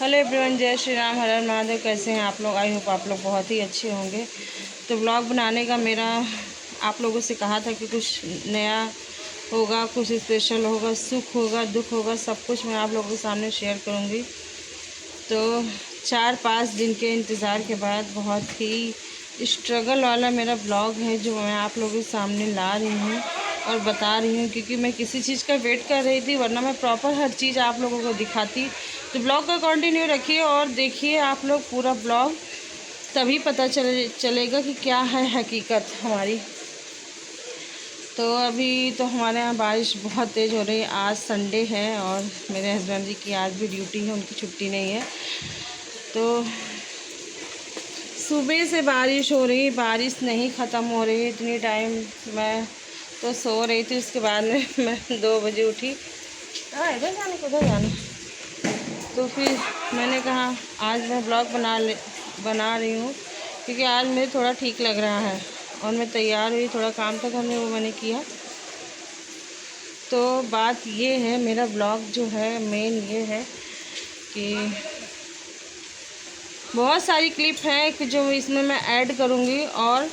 Hello everyone, जय श्री राम, हर हर महादेव। कैसे हैं आप लोग? आई होप आप लोग बहुत ही अच्छे होंगे। तो ब्लॉग बनाने का मेरा आप लोगों से कहा था कि कुछ नया होगा, कुछ स्पेशल होगा, सुख होगा, दुख होगा, सब कुछ मैं आप लोगों के सामने शेयर करूंगी। तो 4-5 दिन के इंतज़ार के बाद बहुत ही स्ट्रगल वाला मेरा ब्लॉग है जो मैं आप लोगों के सामने ला रही हूँ और बता रही हूँ, क्योंकि मैं किसी चीज़ का वेट कर रही थी, वरना मैं प्रॉपर हर चीज़ आप लोगों को दिखाती। तो ब्लॉग का कंटिन्यू रखिए और देखिए आप लोग पूरा ब्लॉग, तभी पता चलेगा कि क्या है हकीकत हमारी। तो अभी तो हमारे यहाँ बारिश बहुत तेज़ हो रही है। आज संडे है और मेरे हस्बैंड जी की आज भी ड्यूटी है, उनकी छुट्टी नहीं है। तो सुबह से बारिश हो रही, बारिश नहीं ख़त्म हो रही। इतनी टाइम मैं तो सो रही थी, उसके बाद में मैं 2 बजे उठी। इधर जाने को, उधर जाना। तो फिर मैंने कहा आज मैं ब्लॉग बना रही हूँ, क्योंकि आज मुझे थोड़ा ठीक लग रहा है और मैं तैयार हुई। थोड़ा काम था घर में, वो मैंने किया। तो बात ये है, मेरा ब्लॉग जो है मेन ये है कि बहुत सारी क्लिप है कि जो इसमें मैं ऐड करूँगी और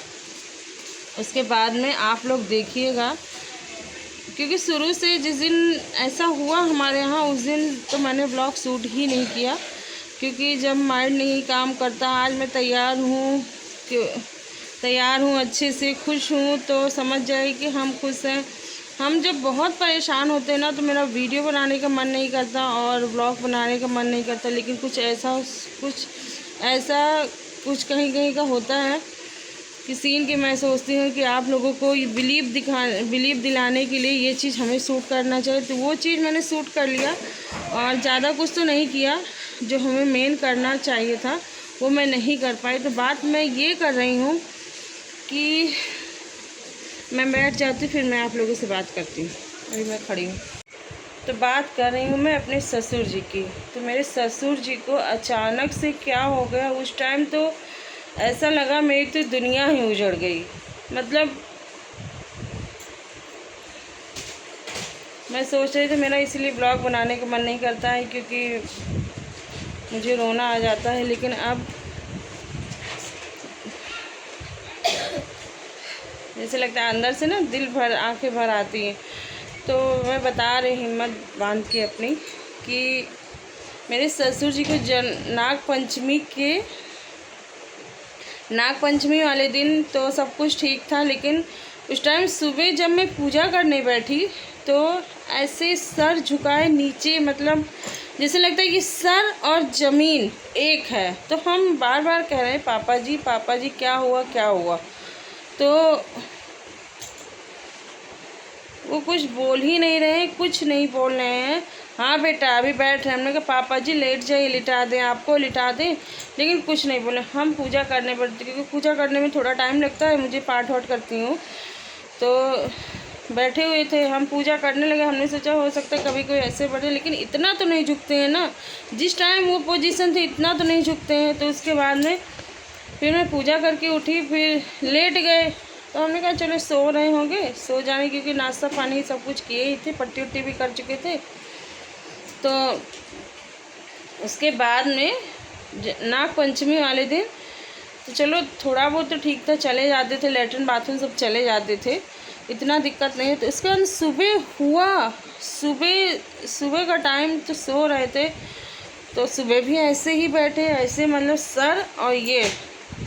उसके बाद में आप लोग देखिएगा। क्योंकि शुरू से जिस दिन ऐसा हुआ हमारे यहाँ, उस दिन तो मैंने ब्लॉग शूट ही नहीं किया, क्योंकि जब माइंड नहीं काम करता। आज मैं तैयार हूँ अच्छे से, खुश हूँ, तो समझ जाए कि हम खुश हैं। हम जब बहुत परेशान होते हैं ना, तो मेरा वीडियो बनाने का मन नहीं करता और ब्लॉग बनाने का मन नहीं करता। लेकिन कुछ ऐसा कहीं कहीं का होता है कि सीन के मैं सोचती हूँ कि आप लोगों को ये बिलीव दिलाने के लिए ये चीज़ हमें शूट करना चाहिए। तो वो चीज़ मैंने शूट कर लिया और ज़्यादा कुछ तो नहीं किया। जो हमें मेन करना चाहिए था वो मैं नहीं कर पाई। तो बात मैं ये कर रही हूँ कि मैं बैठ जाती, फिर मैं आप लोगों से बात करती हूँ। अभी मैं खड़ी हूँ। तो बात कर रही हूँ मैं अपने ससुर जी की। तो मेरे ससुर जी को अचानक से क्या हो गया, उस टाइम तो ऐसा लगा मेरी तो दुनिया ही उजड़ गई। मतलब मैं सोच रही थी, मेरा इसलिए ब्लॉग बनाने का मन नहीं करता है क्योंकि मुझे रोना आ जाता है। लेकिन अब जैसे लगता है अंदर से ना दिल भर, आंखें भर आती हैं। तो मैं बता रही, हिम्मत बांध के अपनी, कि मेरे ससुर जी को नाग पंचमी वाले दिन तो सब कुछ ठीक था। लेकिन उस टाइम सुबह जब मैं पूजा करने बैठी तो ऐसे सर झुकाए नीचे, मतलब जैसे लगता है कि सर और ज़मीन एक है। तो हम बार बार कह रहे हैं पापा जी क्या हुआ क्या हुआ। तो वो कुछ बोल ही नहीं रहे, कुछ नहीं बोल रहे हैं। हाँ बेटा अभी बैठ रहे। हमने कहा पापा जी लेट जाइए, लिटा दें, आपको लिटा दें। लेकिन कुछ नहीं बोले। हम पूजा करने पड़ती, क्योंकि पूजा करने में थोड़ा टाइम लगता है, मुझे पाठ वाठ करती हूँ। तो बैठे हुए थे, हम पूजा करने लगे। हमने सोचा हो सकता है कभी कोई ऐसे बढ़े, लेकिन इतना तो नहीं झुकते हैं ना। जिस टाइम वो पोजीशन थी इतना तो नहीं झुकते हैं। तो उसके बाद में फिर मैं पूजा करके उठी, फिर लेट गए। तो हमने कहा चलो सो रहे होंगे, सो जाने, क्योंकि नाश्ता पानी सब कुछ किए ही थे, पट्टी उट्टी भी कर चुके थे। तो उसके बाद में नाग पंचमी वाले दिन तो चलो थोड़ा बहुत तो ठीक था, चले जाते थे, लेटरिन बाथरूम सब चले जाते थे, इतना दिक्कत नहीं है। तो इसके बाद सुबह हुआ, सुबह का टाइम तो सो रहे थे। तो सुबह भी ऐसे ही बैठे, ऐसे मतलब सर और ये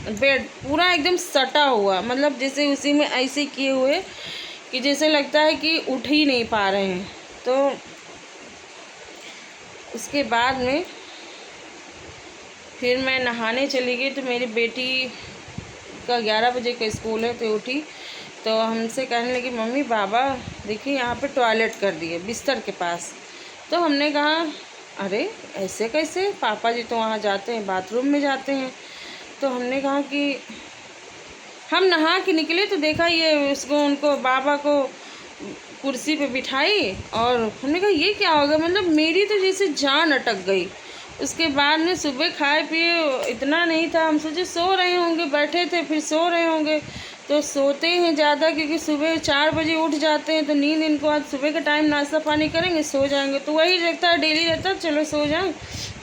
बेड पूरा एकदम सटा हुआ, मतलब जैसे उसी में ऐसे किए हुए कि जैसे लगता है कि उठ ही नहीं पा रहे हैं। तो उसके बाद में फिर मैं नहाने चली गई। तो मेरी बेटी का 11 बजे का स्कूल है। तो उठी तो हमसे कहने लगी मम्मी बाबा देखिए यहाँ पे टॉयलेट कर दिए बिस्तर के पास। तो हमने कहा अरे ऐसे कैसे, पापा जी तो वहाँ जाते हैं, बाथरूम में जाते हैं। तो हमने कहा कि हम नहा के निकले तो देखा ये उनको बाबा को कुर्सी पे बिठाई। और हमने कहा ये क्या हो गया, मतलब मेरी तो जैसे जान अटक गई। उसके बाद में सुबह खाए पिए इतना नहीं था, हम सोचे सो रहे होंगे, बैठे थे फिर सो रहे होंगे। तो सोते हैं ज़्यादा क्योंकि सुबह 4 बजे उठ जाते हैं, तो नींद इनको आज सुबह का टाइम नाश्ता पानी करेंगे सो जाएंगे। तो वही रहता है, डेली रहता है चलो सो जाएं।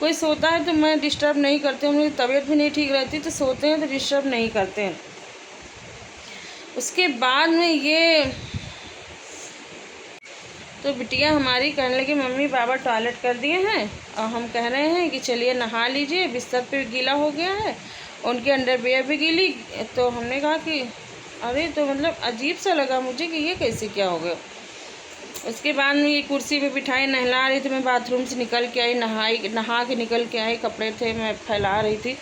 कोई सोता है तो मैं डिस्टर्ब नहीं करती हूँ, मेरी तबीयत भी नहीं ठीक रहती तो सोते हैं तो डिस्टर्ब नहीं करते हैं। उसके बाद में ये तो बिटिया हमारी कहने लगी मम्मी बाबा टॉयलेट कर दिए हैं और हम कह रहे हैं कि चलिए नहा लीजिए, बिस्तर पे गीला हो गया है, उनके अंडरवियर भी गीली। तो हमने कहा कि अरे, तो मतलब अजीब सा लगा मुझे कि ये कैसे क्या हो गया। उसके बाद में ये कुर्सी पे बिठाई, नहला रही थी, मैं बाथरूम से निकल के आई, नहा के निकल के आई, कपड़े थे मैं फैला रही थी।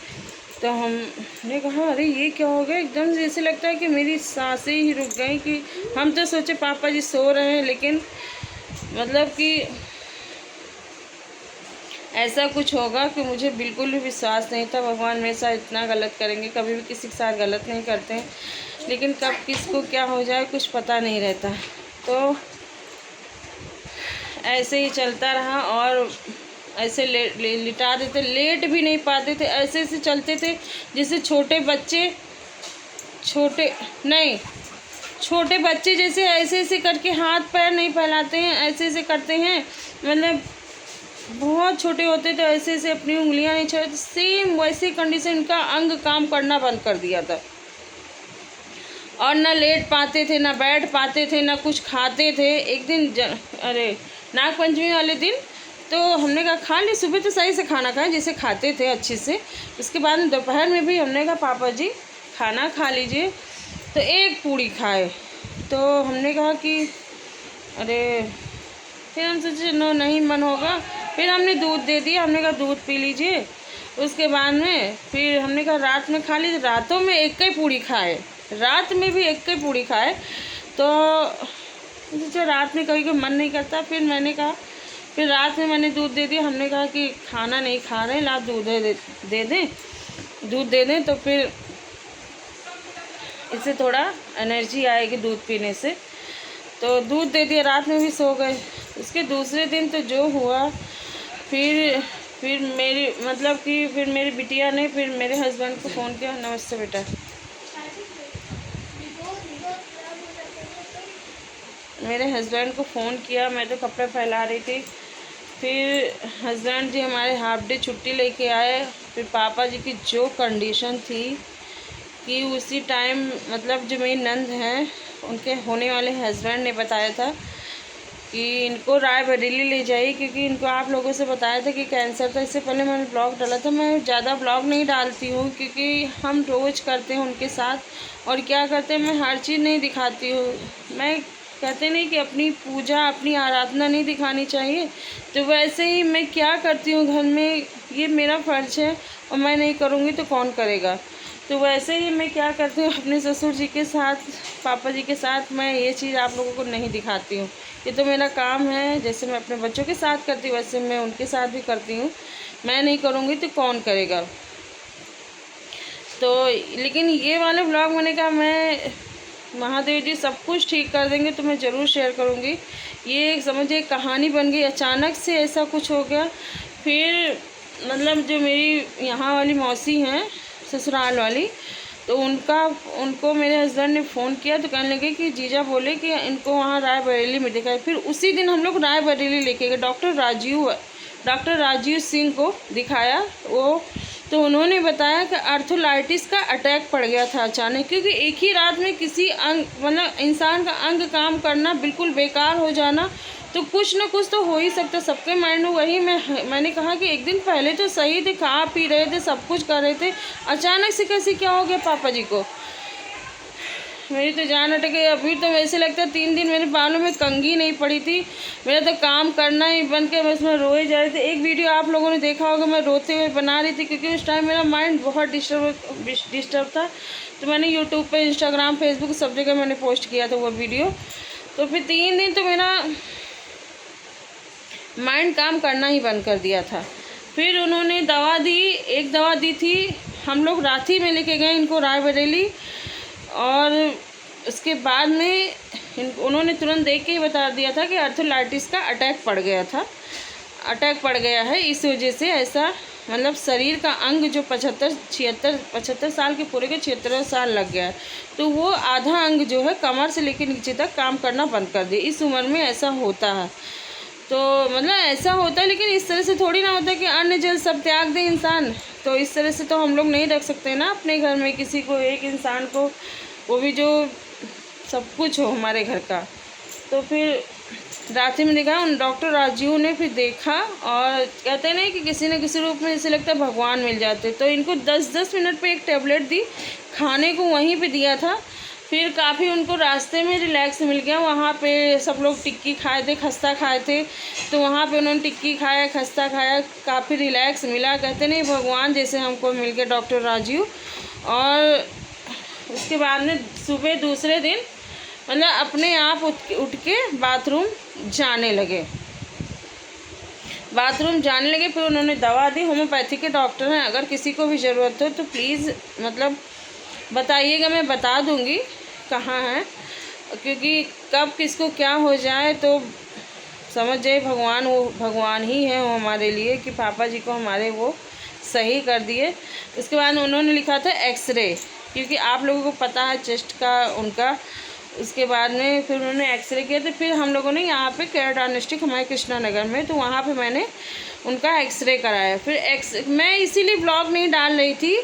तो हमने कहा अरे ये क्या हो गया, एकदम से ऐसे लगता है कि मेरी सांसें ही रुक गई। कि हम तो सोचे पापा जी सो रहे हैं, लेकिन मतलब कि ऐसा कुछ होगा कि मुझे बिल्कुल भी विश्वास नहीं था। भगवान मेरे साथ इतना गलत करेंगे, कभी भी किसी के साथ गलत नहीं करते हैं, लेकिन कब किसको क्या हो जाए कुछ पता नहीं रहता। तो ऐसे ही चलता रहा और ऐसे लिटा देते, लेट भी नहीं पाते थे, ऐसे ऐसे चलते थे जैसे छोटे बच्चे जैसे ऐसे ऐसे करके हाथ पैर नहीं फैलाते हैं, ऐसे ऐसे करते हैं। मतलब बहुत छोटे होते थे, ऐसे ऐसे अपनी उंगलियां नहीं छोड़ते, सेम वैसी कंडीशन का अंग काम करना बंद कर दिया था। और ना लेट पाते थे, ना बैठ पाते थे, ना कुछ खाते थे। एक दिन अरे नागपंचमी वाले दिन तो हमने कहा खा ली, सुबह तो सही से खाना खाएं जैसे खाते थे अच्छे से। उसके बाद दोपहर में भी हमने कहा पापा जी खाना खा लीजिए, तो एक पूड़ी खाए। तो हमने कहा कि अरे, फिर हम सोचे नो नहीं मन होगा, फिर हमने दूध दे दिया, हमने कहा दूध पी लीजिए। उसके बाद में फिर हमने कहा रात में खा लीजिए, रातों में एक ही पूड़ी खाए, रात में भी एक ही पूड़ी खाए। तो जो रात में कभी कोई मन नहीं करता, फिर मैंने कहा, फिर रात में मैंने दूध दे दिया। हमने कहा कि खाना नहीं खा रहे, ला दूध दे दें तो फिर इससे थोड़ा एनर्जी आएगी दूध पीने से। तो दूध दे दिया, रात में भी सो गए। उसके दूसरे दिन तो जो हुआ, फिर मेरी बिटिया ने फिर मेरे हस्बैंड को फ़ोन किया। नमस्ते बेटा। मेरे हस्बैंड को फ़ोन किया, मैं तो कपड़े फैला रही थी। फिर हस्बैंड जी हमारे हाफ डे छुट्टी लेके आए। फिर पापा जी की जो कंडीशन थी कि उसी टाइम मतलब जो मेरी नंद हैं उनके होने वाले हस्बैंड ने बताया था कि इनको रायबरेली ले जाइए, क्योंकि इनको आप लोगों से बताया था कि कैंसर था। इससे पहले मैंने ब्लॉग डाला था, मैं ज़्यादा ब्लॉग नहीं डालती हूँ क्योंकि हम रोज़ करते हैं उनके साथ, और क्या करते हैं मैं हर चीज़ नहीं दिखाती हूँ। मैं कहते नहीं कि अपनी पूजा अपनी आराधना नहीं दिखानी चाहिए, तो वैसे ही मैं क्या करती हूँ घर में, ये मेरा फ़र्ज़ है और मैं नहीं करूँगी तो कौन करेगा। तो वैसे ही मैं क्या करती हूँ अपने ससुर जी के साथ, पापा जी के साथ मैं ये चीज़ आप लोगों को नहीं दिखाती हूँ। ये तो मेरा काम है, जैसे मैं अपने बच्चों के साथ करती हूँ वैसे मैं उनके साथ भी करती हूँ। मैं नहीं करूँगी तो कौन करेगा। तो लेकिन ये वाले ब्लॉग मैंने कहा मैं महादेव जी सब कुछ ठीक कर देंगे तो मैं ज़रूर शेयर करूँगी। ये समझिए कहानी बन गई, अचानक से ऐसा कुछ हो गया। फिर मतलब जो मेरी यहाँ वाली मौसी हैं ससुराल वाली, तो उनको मेरे हस्बैंड ने फ़ोन किया तो कहने लगे कि जीजा बोले कि इनको वहाँ रायबरेली में दिखाए। फिर उसी दिन हम लोग रायबरेली लेके गए, डॉक्टर राजीव सिंह को दिखाया। तो उन्होंने बताया कि आर्थराइटिस का अटैक पड़ गया था अचानक, क्योंकि एक ही रात में किसी अंग मतलब इंसान का अंग काम करना बिल्कुल बेकार हो जाना, तो कुछ ना कुछ तो हो ही सकता सबके माइंड में। वही मैंने कहा कि एक दिन पहले तो सही थे, खा पी रहे थे, सब कुछ कर रहे थे, अचानक से कैसे क्या हो गया पापा जी को। मेरी तो जान अटक गई। अभी तो वैसे लगता है 3 दिन मेरे बालों में कंघी नहीं पड़ी थी, मेरा तो काम करना ही बंद कर, बस मैं रोए जा रही थी। एक वीडियो आप लोगों ने देखा होगा मैं रोते हुए बना रही थी, क्योंकि उस टाइम मेरा माइंड बहुत डिस्टर्ब था। तो मैंने यूट्यूब पे, इंस्टाग्राम, फेसबुक सब जगह मैंने पोस्ट किया था वो वीडियो। तो फिर 3 दिन तो मेरा माइंड काम करना ही बंद कर दिया था। फिर उन्होंने एक दवा दी थी, हम लोग रांची में लेके गए इनको रायबरेली, और उसके बाद में उन्होंने तुरंत देख के ही बता दिया था कि आर्थराइटिस का अटैक पड़ गया था। अटैक पड़ गया है, इस वजह से ऐसा मतलब शरीर का अंग जो 75 साल के पूरे के 76 साल लग गया है, तो वो आधा अंग जो है कमर से लेकर नीचे तक काम करना बंद कर दिए। इस उम्र में ऐसा होता है, तो मतलब ऐसा होता है, लेकिन इस तरह से थोड़ी ना होता है कि अन्न जल सब त्याग दे इंसान। तो इस तरह से तो हम लोग नहीं रख सकते ना अपने घर में किसी को, एक इंसान को, वो भी जो सब कुछ हो हमारे घर का। तो फिर रात में देखा उन डॉक्टर राजीव ने, फिर देखा और कहते हैं ना कि किसी न किसी रूप में जैसे लगता है भगवान मिल जाते। तो इनको 10-10 मिनट पे एक टेबलेट दी, खाने को वहीं पे दिया था। फिर काफ़ी उनको रास्ते में रिलैक्स मिल गया। वहाँ पे सब लोग टिक्की खाए थे, खस्ता खाए थे, तो वहाँ पे उन्होंने टिक्की खाया, खस्ता खाया, काफ़ी रिलैक्स मिला। कहते नहीं भगवान जैसे हमको मिल गया डॉक्टर राजीव। और उसके बाद में सुबह दूसरे दिन मतलब अपने आप उठ के बाथरूम जाने लगे। फिर उन्होंने दवा दी। होम्योपैथी के डॉक्टर हैं, अगर किसी को भी ज़रूरत हो तो प्लीज़ मतलब बताइएगा, मैं बता दूंगी कहाँ है, क्योंकि कब किसको क्या हो जाए तो समझ जाए भगवान, वो भगवान ही है वो हमारे लिए, कि पापा जी को हमारे वो सही कर दिए। उसके बाद उन्होंने लिखा था एक्सरे, क्योंकि आप लोगों को पता है चेस्ट का उनका। उसके बाद में फिर उन्होंने एक्सरे किया, तो फिर हम लोगों ने यहाँ पे केयर डायग्नोस्टिक हमारे कृष्णा नगर में, तो वहाँ पे मैंने उनका एक्सरे कराया। फिर मैं इसीलिए ब्लॉग नहीं डाल रही थी।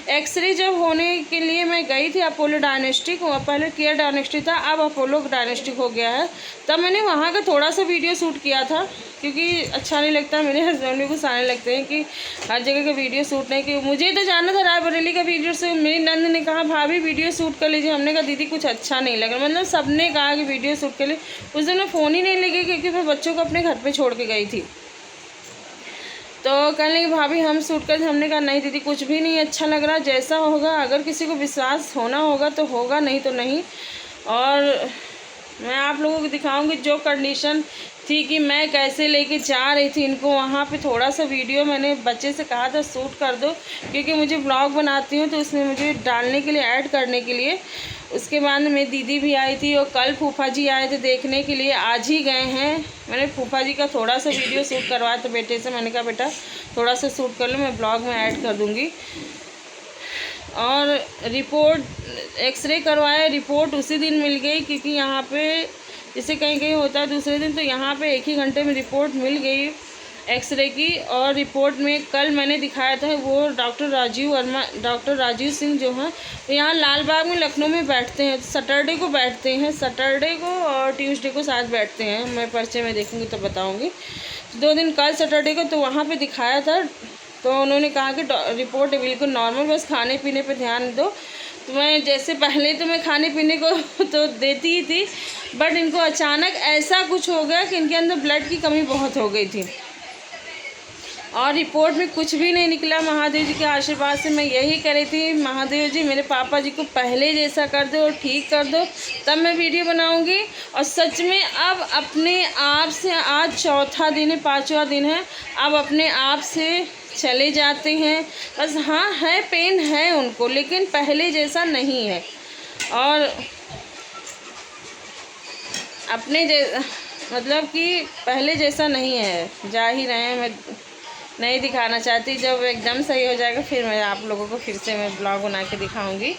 एक्सरे जब होने के लिए मैं गई थी अपोलो डायग्नोस्टिक, पहले केयर डायग्नोस्टिक था, अब अपोलो डायग्नोस्टिक हो गया है। तब मैंने वहाँ का थोड़ा सा वीडियो शूट किया था, क्योंकि अच्छा नहीं लगता, मेरे हस्बैंड भी गुस्साने लगते हैं कि हर जगह का वीडियो शूट नहीं। कि मुझे तो जानना था रायबरेली का वीडियो, से मेरी नंद ने कहा भाभी वीडियो शूट कर लीजिए। हमने कहा दीदी कुछ अच्छा नहीं लगा, मतलब सबने कहा कि वीडियो शूट कर ले। उस दिन मैं फ़ोन ही नहीं लेके, क्योंकि मैं बच्चों को अपने घर पर छोड़ के गई थी। तो कहने लगी भाभी हम शूट कर, हमने कहा नहीं दीदी कुछ भी नहीं अच्छा लग रहा, जैसा होगा, अगर किसी को विश्वास होना होगा तो होगा, नहीं तो नहीं। और मैं आप लोगों को दिखाऊंगी जो कंडीशन थी कि मैं कैसे लेके जा रही थी इनको वहाँ पे। थोड़ा सा वीडियो मैंने बच्चे से कहा था शूट कर दो, क्योंकि मुझे ब्लॉग बनाती हूँ तो उसमें मुझे डालने के लिए, ऐड करने के लिए। उसके बाद मेरी दीदी भी आई थी और कल फूफा जी आए थे देखने के लिए, आज ही गए हैं। मैंने फूफा जी का थोड़ा सा वीडियो शूट करवाया था बेटे से, मैंने कहा बेटा थोड़ा सा शूट कर लो, मैं ब्लॉग में ऐड कर दूँगी। और रिपोर्ट एक्सरे करवाया, रिपोर्ट उसी दिन मिल गई, क्योंकि यहाँ पे जैसे कहीं कहीं होता है दूसरे दिन, तो यहाँ पे 1 ही घंटे में रिपोर्ट मिल गई एक्सरे की। और रिपोर्ट में कल मैंने दिखाया था, वो डॉक्टर राजीव सिंह जो हैं, तो यहाँ लाल बाग में लखनऊ में बैठते हैं, सैटरडे को बैठते हैं, सैटरडे को और ट्यूसडे को साथ बैठते हैं। मैं पर्चे में देखूँगी तो बताऊँगी। 2 दिन कल सैटरडे को तो वहाँ पर दिखाया था, तो उन्होंने कहा कि रिपोर्ट बिल्कुल नॉर्मल, बस खाने पीने पे ध्यान दो। तो मैं जैसे पहले तो मैं खाने पीने को तो देती ही थी, बट इनको अचानक ऐसा कुछ हो गया कि इनके अंदर ब्लड की कमी बहुत हो गई थी, और रिपोर्ट में कुछ भी नहीं निकला। महादेव जी के आशीर्वाद से मैं यही कह रही थी, महादेव जी मेरे पापा जी को पहले जैसा कर दो और ठीक कर दो, तब मैं वीडियो बनाऊंगी। और सच में अब अपने आप से, आज 4था दिन है, 5वां दिन है, अब अपने आप से चले जाते हैं। बस हाँ है, पेन है उनको, लेकिन पहले जैसा नहीं है। और अपने मतलब कि पहले जैसा नहीं है, जा ही रहे हैं। मैं नहीं दिखाना चाहती, जब एकदम सही हो जाएगा फिर मैं आप लोगों को फिर से मैं ब्लॉग बना के दिखाऊंगी।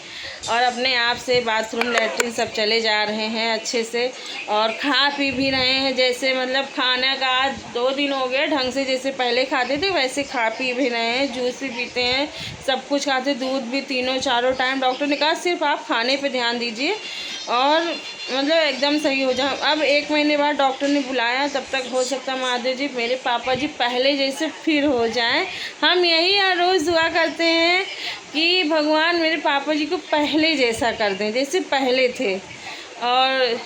और अपने आप से बाथरूम लैट्रिन सब चले जा रहे हैं अच्छे से, और खा पी भी रहे हैं। जैसे मतलब खाना का आज 2 दिन हो गए ढंग से, जैसे पहले खाते थे वैसे खा पी भी रहे हैं, जूस भी पीते हैं, सब कुछ खाते, दूध भी 3-4 टाइम। डॉक्टर ने कहा सिर्फ आप खाने पे ध्यान दीजिए और मतलब एकदम सही हो जाए। अब 1 महीने बाद डॉक्टर ने बुलाया, तब तक हो सकता है महादेव जी मेरे पापा जी पहले जैसे फिर हो जाएं। हम यही हर रोज़ दुआ करते हैं कि भगवान मेरे पापा जी को पहले जैसा कर दें, जैसे पहले थे। और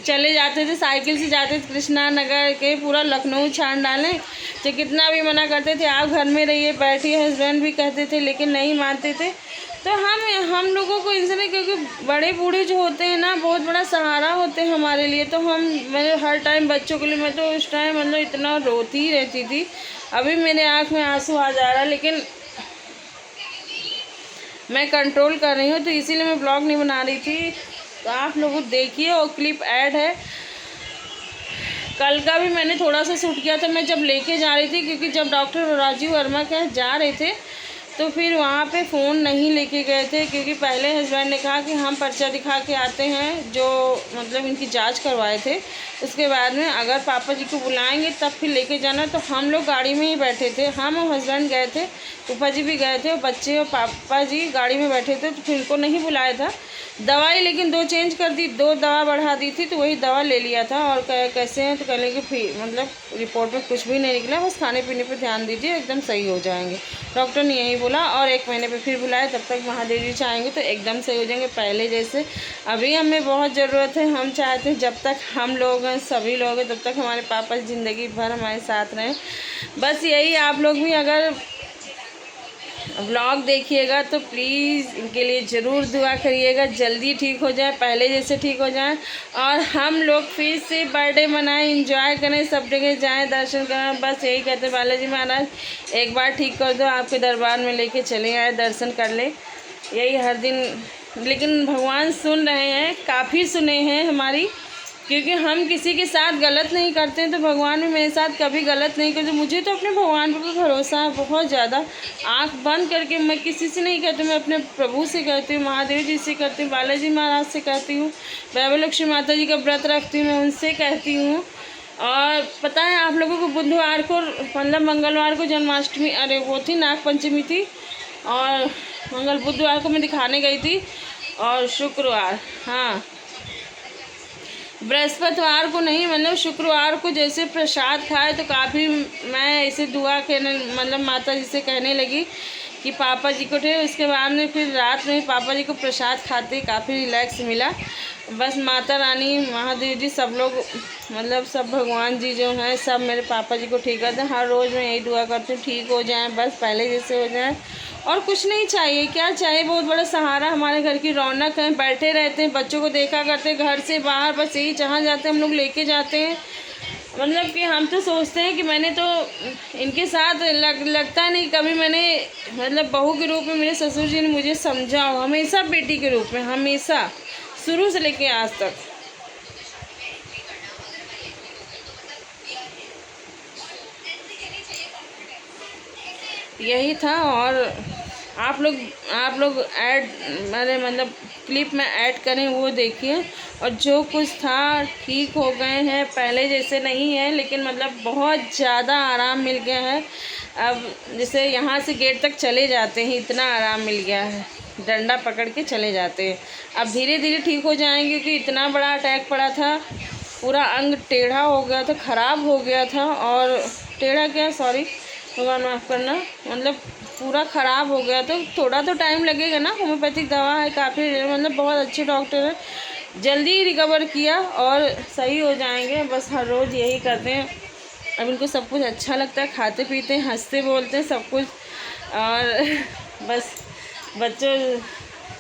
चले जाते थे, साइकिल से जाते थे कृष्णा नगर के, पूरा लखनऊ छान डालें। तो कितना भी मना करते थे आप घर में रहिए बैठिए, हस्बैंड भी कहते थे, लेकिन नहीं मानते थे। तो हम लोगों को इंसान, क्योंकि बड़े बूढ़े जो होते हैं ना बहुत बड़ा सहारा होते हैं हमारे लिए। तो मैं हर टाइम बच्चों के लिए, मैं तो उस टाइम मतलब इतना रोती ही रहती थी। अभी मेरे आँख में आंसू आ जा रहा है, लेकिन मैं कंट्रोल कर रही हूँ, तो इसीलिए मैं ब्लॉग नहीं बना रही थी। तो आप लोग देखिए, और क्लिप ऐड है। कल का भी मैंने थोड़ा सा शूट किया था, मैं जब लेके जा रही थी, क्योंकि जब डॉक्टर राजीव वर्मा के यहाँ जा रहे थे तो फिर वहाँ पे फ़ोन नहीं लेके गए थे, क्योंकि पहले हस्बैंड ने कहा कि हम पर्चा दिखा के आते हैं, जो मतलब इनकी जांच करवाए थे, उसके बाद में अगर पापा जी को बुलाएंगे तब फिर लेके जाना। तो हम लोग गाड़ी में ही बैठे थे, हम और हस्बैंड गए थे, फूफा जी भी गए थे और बच्चे और पापा जी गाड़ी में बैठे थे, तो फिर उनको नहीं बुलाया था। दवाई लेकिन 2 चेंज कर दी, 2 दवा बढ़ा दी थी, तो वही दवा ले लिया था। और कैसे हैं तो कहने कि फिर मतलब रिपोर्ट में कुछ भी नहीं निकला, बस खाने पीने पे ध्यान दीजिए, एकदम सही हो जाएंगे, डॉक्टर ने यही बोला। और 1 महीने पे फिर बुलाए, तब तक महादेव जी चाहेंगे तो एकदम सही हो जाएंगे पहले जैसे। अभी हमें बहुत ज़रूरत है, हम चाहते हैं जब तक हम लोग हैं, सभी लोग हैं, तब तक हमारे पापा ज़िंदगी भर हमारे साथ रहें। बस यही, आप लोग भी अगर व्लॉग देखिएगा तो प्लीज़ इनके लिए ज़रूर दुआ करिएगा, जल्दी ठीक हो जाए, पहले जैसे ठीक हो जाए, और हम लोग फिर से बर्थडे मनाएं, एंजॉय करें, सब जगह जाएं, दर्शन करें। बस यही कहते हैं बालाजी महाराज एक बार ठीक कर दो, आपके दरबार में लेके चले आए, दर्शन कर ले, यही हर दिन। लेकिन भगवान सुन रहे हैं, काफ़ी सुने हैं हमारी, क्योंकि हम किसी के साथ गलत नहीं करते हैं, तो भगवान भी मेरे साथ कभी गलत नहीं करते। मुझे तो अपने भगवान पर भरोसा है बहुत ज़्यादा, आँख बंद करके मैं किसी से नहीं कहती, मैं अपने प्रभु से कहती हूँ, महादेव जी से कहती हूँ, बालाजी महाराज से कहती हूँ, वैभवलक्ष्मी माता जी का व्रत रखती हूँ, मैं उनसे कहती हूँ। और पता है आप लोगों को, बुधवार को मतलब मंगलवार को जन्माष्टमी, अरे वो थी नाग पंचमी थी, और बुधवार को मैं दिखाने गई थी, और शुक्रवार, हाँ बृहस्पतिवार को नहीं, मतलब शुक्रवार को जैसे प्रसाद खाए तो काफ़ी मैं ऐसे दुआ कहने मतलब माता जी से कहने लगी कि पापा जी को थे। उसके बाद में फिर रात में पापा जी को प्रसाद खाते काफ़ी रिलैक्स मिला। बस माता रानी, महादेव जी, सब लोग मतलब सब भगवान जी जो हैं सब मेरे पापा जी को ठीक करते हैं। हर रोज़ मैं यही दुआ करती हूँ ठीक हो जाएं, बस पहले जैसे हो जाएं, और कुछ नहीं चाहिए। क्या चाहिए, बहुत बड़ा सहारा, हमारे घर की रौनक है, बैठे रहते हैं, बच्चों को देखा करते हैं, घर से बाहर बस यही जहाँ जाते हैं हम लोग लेके जाते हैं। मतलब कि हम तो सोचते हैं कि मैंने तो इनके साथ लगता नहीं कभी मैंने मतलब बहू के रूप में मेरे ससुर जी ने मुझे समझा हो, हमेशा बेटी के रूप में, हमेशा शुरू से लेके आज तक। यही था। और आप लोग ऐड मैंने मतलब क्लिप में ऐड करें वो देखिए, और जो कुछ था ठीक हो गए हैं, पहले जैसे नहीं है, लेकिन मतलब बहुत ज़्यादा आराम मिल गया है। अब जैसे यहाँ से गेट तक चले जाते हैं, इतना आराम मिल गया है, डंडा पकड़ के चले जाते हैं। अब धीरे धीरे ठीक हो जाएंगे, क्योंकि इतना बड़ा अटैक पड़ा था, पूरा अंग टेढ़ा हो गया था, ख़राब हो गया था, और टेढ़ा क्या, सॉरी भगवान माफ़ करना, मतलब पूरा ख़राब हो गया। तो थोड़ा तो टाइम लगेगा ना, होम्योपैथिक दवा है काफ़ी, मतलब बहुत अच्छे डॉक्टर है, जल्दी रिकवर किया और सही हो जाएंगे। बस हर रोज़ यही करते हैं। अब इनको सब कुछ अच्छा लगता है, खाते पीते हैं, हंसते बोलते हैं, सब कुछ। और बस बच्चों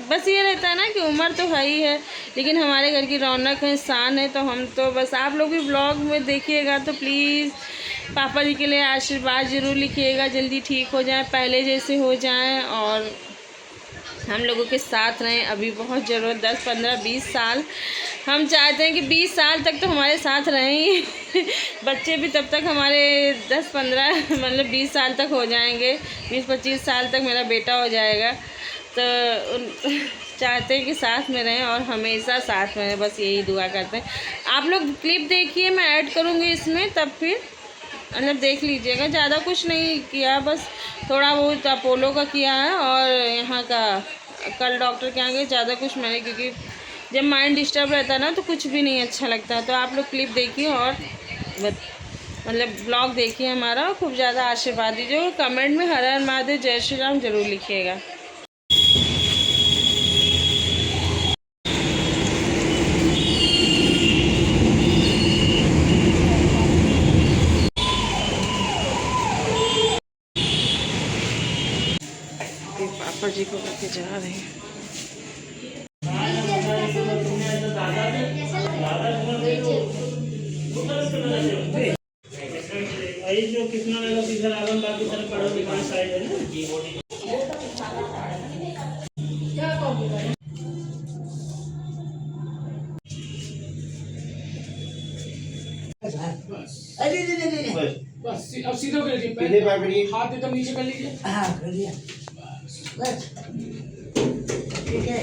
बस ये रहता है ना कि उम्र तो है ही है, लेकिन हमारे घर की रौनक है, शान है, तो हम तो बस। आप लोग भी ब्लॉग में देखिएगा तो प्लीज़ पापा जी के लिए आशीर्वाद ज़रूर लिखिएगा, जल्दी ठीक हो जाए, पहले जैसे हो जाएं, और हम लोगों के साथ रहें। अभी बहुत ज़रूरत, 10, 15, 20 साल हम चाहते हैं कि 20 साल तक तो हमारे साथ रहें ही बच्चे भी तब तक हमारे 10, 15 मतलब 20 साल तक हो जाएंगे, 20-25 साल तक मेरा बेटा हो जाएगा। तो चाहते हैं कि साथ में रहें और हमेशा साथ में रहें, बस यही दुआ करते हैं। आप लोग क्लिप देखिए, मैं ऐड करूँगी इसमें, तब फिर मतलब देख लीजिएगा। ज़्यादा कुछ नहीं किया, बस थोड़ा बहुत अपोलो का किया है, और यहाँ का कल डॉक्टर के यहाँ गए, ज़्यादा कुछ मैंने, क्योंकि जब माइंड डिस्टर्ब रहता है ना तो कुछ भी नहीं अच्छा लगता। तो आप लोग क्लिप देखिए और मतलब ब्लॉग देखिए हमारा, खूब ज़्यादा आशीर्वाद दीजिए, कमेंट में हर हर महादेव, जय श्री राम ज़रूर लिखिएगा। पापा जी को लेके जा रहे हैं। जो कितना बाकी सारे पढ़ो साइड है ना। अब सीधे कर लीजिए, हाथ एकदम नीचे कर लीजिए। हाँ कर दिया, बस ठीक है।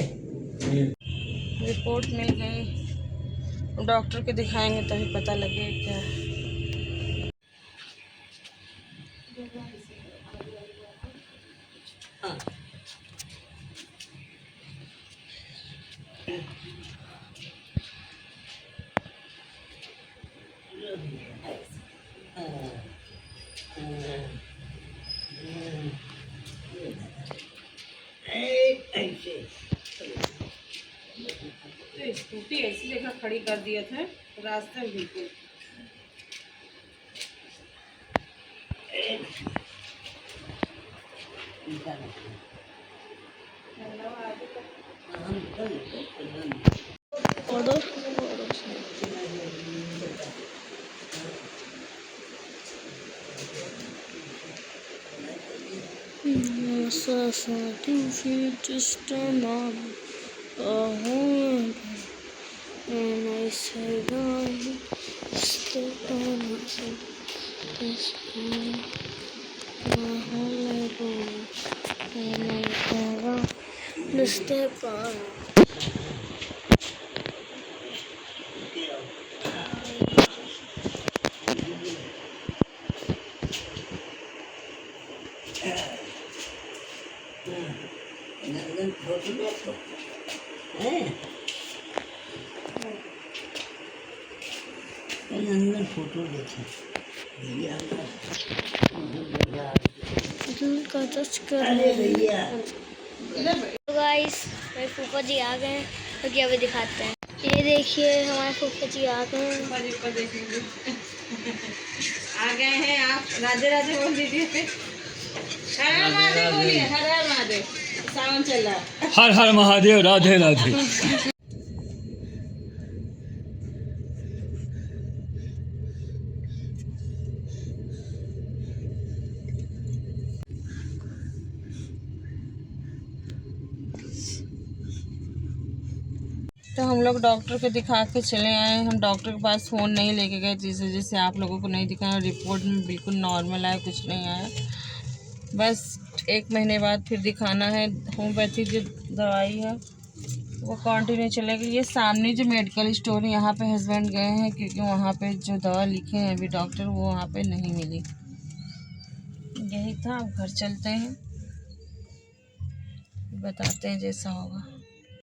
रिपोर्ट मिल गई, डॉक्टर के दिखाएंगे तभी पता लगेगा क्या है। तो स्कूटी ऐसी जगह खड़ी कर दिया था रास्ते में बिल्कुल। Just a mom, and I said, step on this and I step on. Nandan photo देखें दिल का टच कर। अरे भैया तो गाइस मेरे फूफा जी आ गए हैं, तो क्या अभी दिखाते हैं। ये देखिए हमारे फूफा जी आ गए हैं। आ गए हैं आप। राधे राधे बोल दीजिए। हर हर महादेव बोलिए। हर हर महादेव। सावन चल रहा है। हर हर महादेव, राधे राधे। तो हम लोग डॉक्टर को दिखा के चले आए। हम डॉक्टर के पास फ़ोन नहीं लेके गए, जिस वजह से आप लोगों को नहीं दिखाया। रिपोर्ट में बिल्कुल नॉर्मल आया, कुछ नहीं आया। बस 1 महीने बाद फिर दिखाना है। होम्योपैथी जो दवाई है वो कंटिन्यू चलेगी। ये सामने जो मेडिकल स्टोर है यहाँ पे हस्बैंड गए हैं, क्योंकि वहाँ पे जो दवा लिखे हैं अभी डॉक्टर, वो वहाँ पे नहीं मिली। यही था, अब घर चलते हैं, बताते हैं जैसा होगा।